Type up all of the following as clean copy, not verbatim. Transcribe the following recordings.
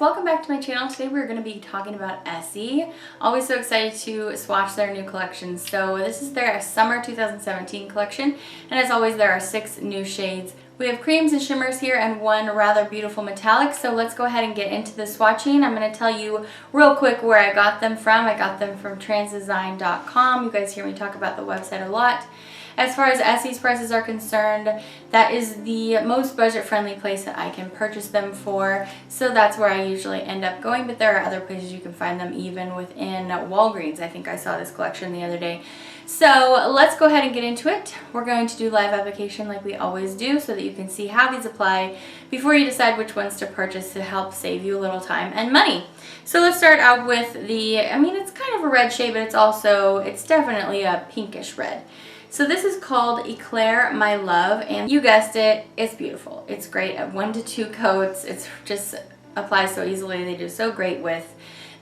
welcome back to my channel. Today we're going to be talking about Essie. Always so excited to swatch their new collections. So this is their summer 2017 collection, and as always there are 6 new shades. We have creams and shimmers here and one rather beautiful metallic, so let's go ahead and get into the swatching. I'm going to tell you real quick where I got them from. I got them from transdesign.com. You guys hear me talk about the website a lot. As far as Essie's prices are concerned, that is the most budget-friendly place that I can purchase them for, so that's where I usually end up going, but there are other places you can find them even within Walgreens. I think I saw this collection the other day. So let's go ahead and get into it. We're going to do live application like we always do so that you can see how these apply before you decide which ones to purchase to help save you a little time and money. So let's start out with the, it's kind of a red shade, but it's definitely a pinkish red. So this is called Éclair My Love, and you guessed it, it's beautiful. It's great at 1 to 2 coats. It's just applies so easily. They do so great with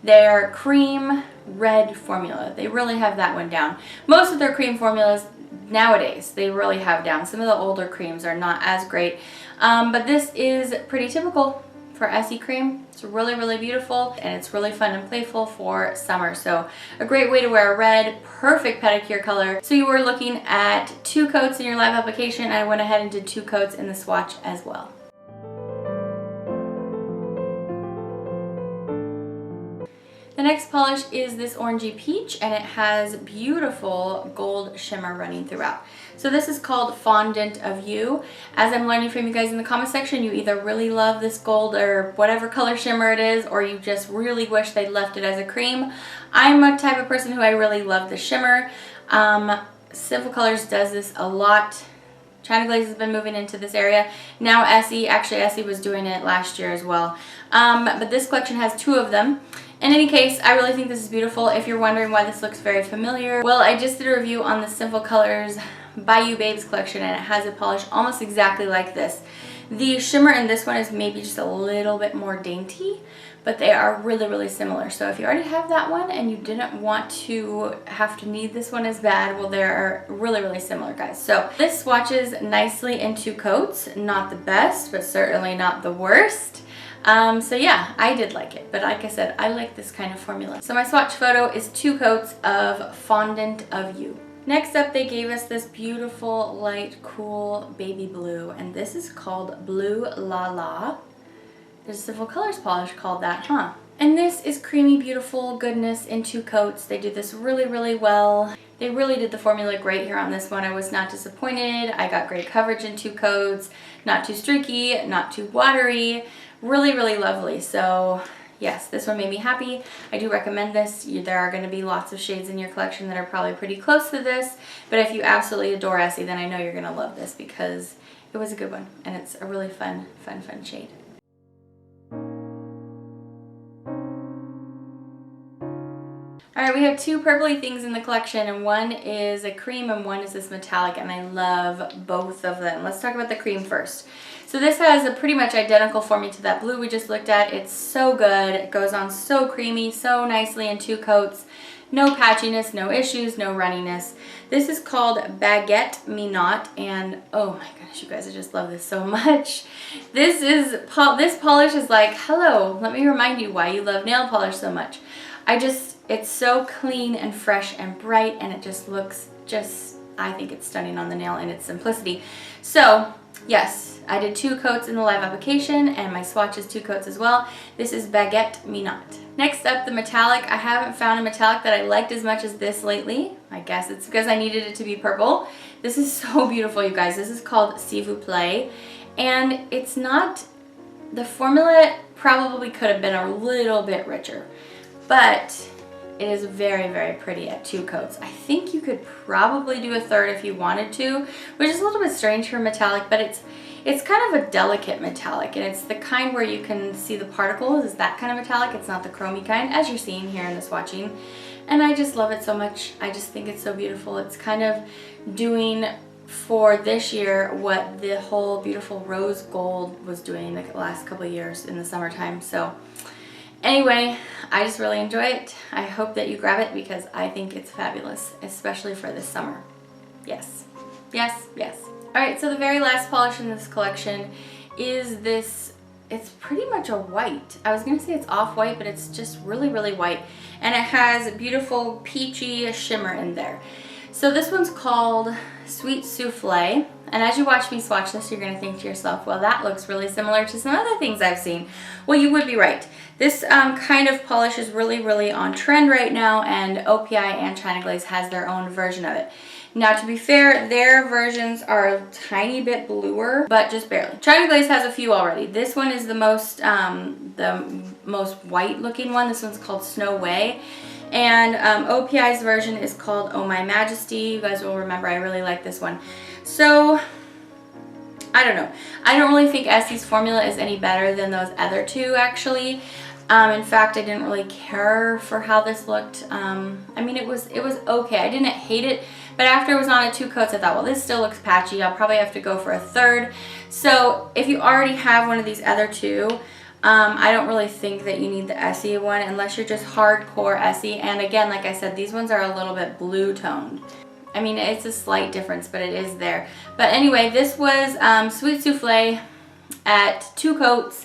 their cream red formula. They really have that one down. Most of their cream formulas nowadays, they really have down. Some of the older creams are not as great, but this is pretty typical for Essie cream. It's really, really beautiful, and it's really fun and playful for summer. So a great way to wear a red, perfect pedicure color. So you were looking at 2 coats in your live application. I went ahead and did 2 coats in the swatch as well. The next polish is this orangey peach, and it has beautiful gold shimmer running throughout. So this is called Fondant of You. As I'm learning from you guys in the comment section, you either really love this gold or whatever color shimmer it is, or you just really wish they'd left it as a cream. I'm a type of person who I really love the shimmer. Simple Colors does this a lot. China Glaze has been moving into this area. Now Essie was doing it last year as well. But this collection has 2 of them. In any case, I really think this is beautiful. If you're wondering why this looks very familiar, well, I just did a review on the Simple Colors By You Babes collection, and it has a polish almost exactly like this. The shimmer in this one is maybe just a little bit more dainty, but they are really, really similar. So if you already have that one and you didn't want to have to need this one as bad, well, they are really, really similar, guys. So this swatches nicely in 2 coats. Not the best, but certainly not the worst. So yeah, I did like it, but like I said, I like this kind of formula. So my swatch photo is 2 coats of Fondant of You. Next up, they gave us this beautiful, light, cool baby blue, and this is called Blue La La. There's a Simple Colors polish called that, huh? And this is creamy, beautiful goodness in 2 coats. They do this really, really well. They really did the formula great here on this one. I was not disappointed. I got great coverage in 2 coats. Not too streaky, not too watery. Really, really lovely. So yes, this one made me happy. I do recommend this. There are going to be lots of shades in your collection that are probably pretty close to this, but if you absolutely adore Essie, then I know you're going to love this because it was a good one, and it's a really fun shade. Alright, we have 2 purpley things in the collection, and one is a cream and one is this metallic, and I love both of them. Let's talk about the cream first. So this has a pretty much identical formula to that blue we just looked at. It's so good. It goes on so creamy, so nicely in 2 coats. No patchiness, no issues, no runniness. This is called Baguette Me Not, and oh my gosh, you guys, I just love this so much. This polish is like, hello, let me remind you why you love nail polish so much. It's so clean and fresh and bright, and it just looks I think it's stunning on the nail in its simplicity. So yes, I did 2 coats in the live application, and my swatch is 2 coats as well. This is Baguette Me Not. Next up, the metallic. I haven't found a metallic that I liked as much as this lately. I guess it's because I needed it to be purple. This is so beautiful, you guys. This is called Soufflé, and it's not, the formula probably could have been a little bit richer, but it is very, very pretty at 2 coats. I think you could probably do a 3rd if you wanted to, which is a little bit strange for metallic, but it's kind of a delicate metallic, and it's the kind where you can see the particles. Is that kind of metallic. It's not the chromy kind, as you're seeing here in the swatching. And I just love it so much. I just think it's so beautiful. It's kind of doing for this year what the whole beautiful rose gold was doing the last couple of years in the summertime. So anyway, I just really enjoy it. I hope that you grab it because I think it's fabulous, especially for this summer. Yes, yes, yes. Alright, so the very last polish in this collection is this it's pretty much a white. I was gonna say it's off-white, but it's just really, really white. And it has beautiful peachy shimmer in there. So this one's called Sweet Souffle. And as you watch me swatch this, you're gonna think to yourself, well, that looks really similar to some other things I've seen. Well, you would be right. This kind of polish is really, really on trend right now, and OPI and China Glaze has their own version of it. Now, to be fair, their versions are a tiny bit bluer, but just barely. China Glaze has a few already. This one is the most white looking one. This one's called Snow Way. And OPI's version is called Oh My Majesty. You guys will remember I really like this one. So, I don't know. I don't really think Essie's formula is any better than those other two, actually. In fact, I didn't really care for how this looked. I mean, it was okay. I didn't hate it, but after it was on 2 coats, I thought, well, this still looks patchy. I'll probably have to go for a third. So if you already have one of these other two, I don't really think that you need the Essie one unless you're just hardcore Essie. And again, like I said, these ones are a little bit blue toned. I mean, it's a slight difference, but it is there. But anyway, this was Sweet Souffle at 2 coats.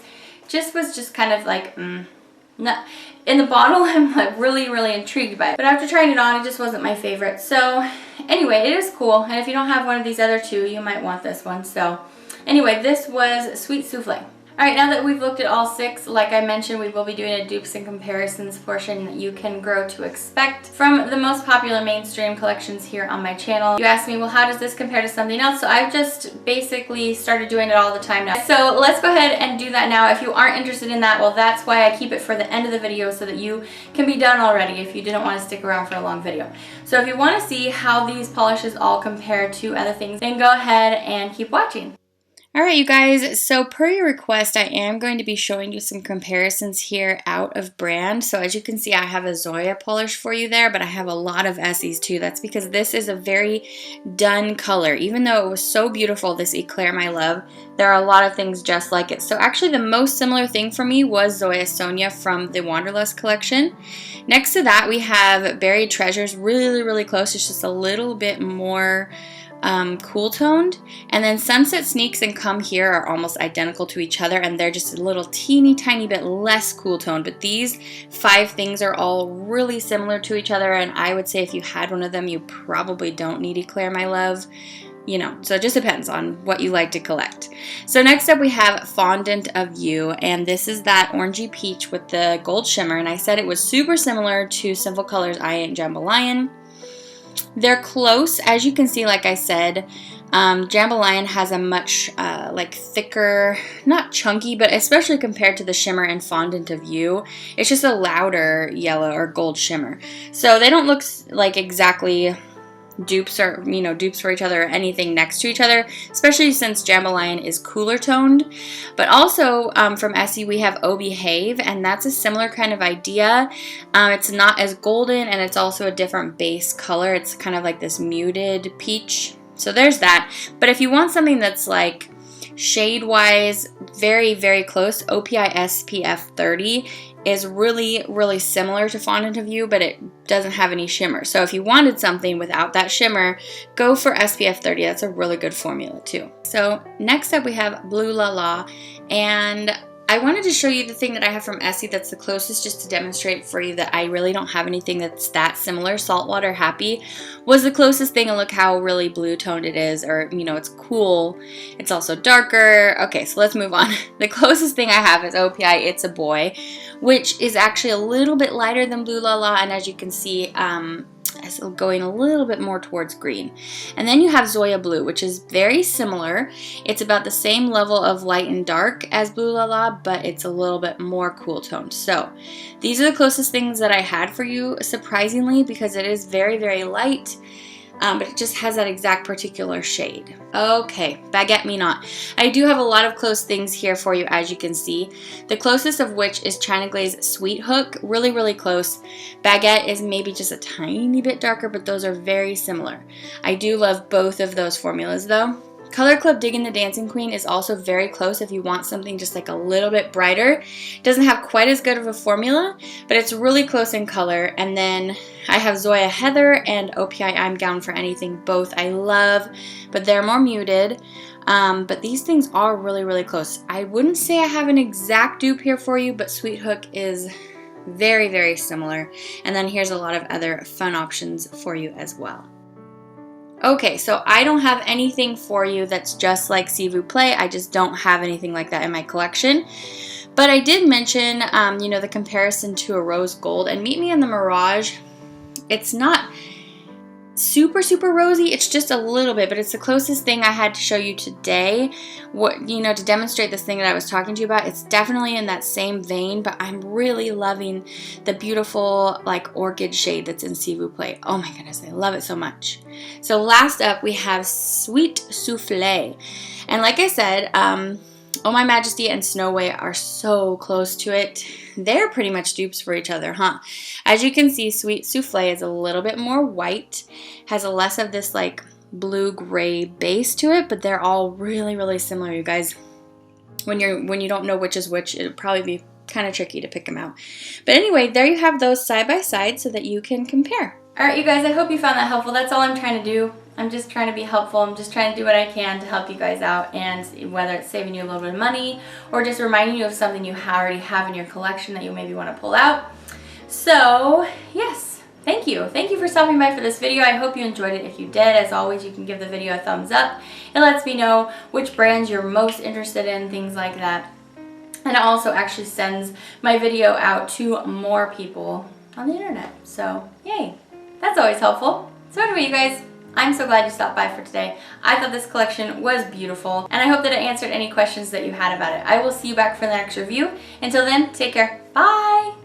Was just kind of like, no. In the bottle, I'm like really, really intrigued by it. But after trying it on, it just wasn't my favorite. So anyway, it is cool. And if you don't have one of these other two, you might want this one. So anyway, this was Sweet Souffle. Alright, now that we've looked at all 6, like I mentioned, we will be doing a dupes and comparisons portion that you can grow to expect from the most popular mainstream collections here on my channel. You asked me, well, how does this compare to something else? So I've just basically started doing it all the time now. So let's go ahead and do that now. If you aren't interested in that, well, that's why I keep it for the end of the video so that you can be done already if you didn't want to stick around for a long video. So if you want to see how these polishes all compare to other things, then go ahead and keep watching. Alright, you guys, so per your request, I am going to be showing you some comparisons here out of brand. So as you can see, I have a Zoya polish for you there, but I have a lot of Essies too. That's because this is a very done color. Even though it was so beautiful, this Éclair My Love, there are a lot of things just like it. So actually the most similar thing for me was Zoya Sonia from the Wanderlust collection. Next to that, we have Buried Treasures, really, really close. It's just a little bit more cool toned, and then Sunset Sneaks and Come Here are almost identical to each other, and they're just a little teeny tiny bit less cool toned. But these 5 things are all really similar to each other, and I would say if you had one of them, you probably don't need Éclair My Love. You know, so it just depends on what you like to collect. So next up we have Fondant of You, and this is that orangey peach with the gold shimmer, and I said it was super similar to Sinful Colors I Ain't Jambalaya. They're close, as you can see, like I said. Jambalaya has a much like thicker, not chunky, but especially compared to the shimmer in Fondant of You, it's just a louder yellow or gold shimmer. So they don't look like exactly dupes or, you know, dupes for each other or anything next to each other, especially since Jambalaya is cooler toned. But also from Essie we have Oh Behave, and that's a similar kind of idea. It's not as golden, and it's also a different base color. It's kind of like this muted peach. So there's that. But if you want something that's like shade wise very, very close, OPI SPF 30 is really, really similar to Fondant of You, but it doesn't have any shimmer. So if you wanted something without that shimmer, go for SPF 30. That's a really good formula too. So next up we have Blue La La, and I wanted to show you the thing that I have from Essie that's the closest, just to demonstrate for you that I really don't have anything that's that similar. Saltwater Happy was the closest thing, and look how really blue toned it is, or, you know, it's cool. It's also darker. Okay, so let's move on. The closest thing I have is OPI It's a Boy, which is actually a little bit lighter than Blue La La, and as you can see, it's going a little bit more towards green. And then you have Zoya Blue, which is very similar. It's about the same level of light and dark as Blue La La, but it's a little bit more cool toned. So these are the closest things that I had for you, surprisingly, because it is very, very light. But it just has that exact particular shade. Okay, Baguette Me Not. I do have a lot of close things here for you, as you can see. The closest of which is China Glaze Sweet Hook, really, really close. Baguette is maybe just a tiny bit darker, but those are very similar. I do love both of those formulas though. Color Club Diggin' the Dancing Queen is also very close if you want something just like a little bit brighter. It doesn't have quite as good of a formula, but it's really close in color. And then I have Zoya Heather and OPI I'm Down for Anything. Both I love, but they're more muted. But these things are really, really close. I wouldn't say I have an exact dupe here for you, but Sweet Hook is very, very similar. And then here's a lot of other fun options for you as well. Okay, so I don't have anything for you that's just like Vous Play. I just don't have anything like that in my collection. But I did mention, you know, the comparison to a rose gold. And Meet Me in the Mirage, it's not super, super rosy. It's just a little bit, but it's the closest thing I had to show you today. What, you know, to demonstrate this thing that I was talking to you about. It's definitely in that same vein, but I'm really loving the beautiful, like, orchid shade that's in Vous Play. Oh my goodness, I love it so much. So last up, we have Sweet Soufflé. And like I said, Oh My Majesty and Snow White are so close to it. They're pretty much dupes for each other, huh? As you can see, Sweet Soufflé is a little bit more white, has a less of this like blue-gray base to it, but they're all really, really similar, you guys. When you don't know which is which, it'll probably be kind of tricky to pick them out. But anyway, there you have those side by side so that you can compare. All right, you guys, I hope you found that helpful. That's all I'm trying to do. I'm just trying to be helpful. I'm just trying to do what I can to help you guys out, and whether it's saving you a little bit of money or just reminding you of something you already have in your collection that you maybe want to pull out. So, yes, thank you. Thank you for stopping by for this video. I hope you enjoyed it. If you did, as always, you can give the video a thumbs up. It lets me know which brands you're most interested in, things like that. And it also actually sends my video out to more people on the internet. So, yay. That's always helpful. So anyway, you guys, I'm so glad you stopped by for today. I thought this collection was beautiful, and I hope that it answered any questions that you had about it. I will see you back for the next review. Until then, take care. Bye!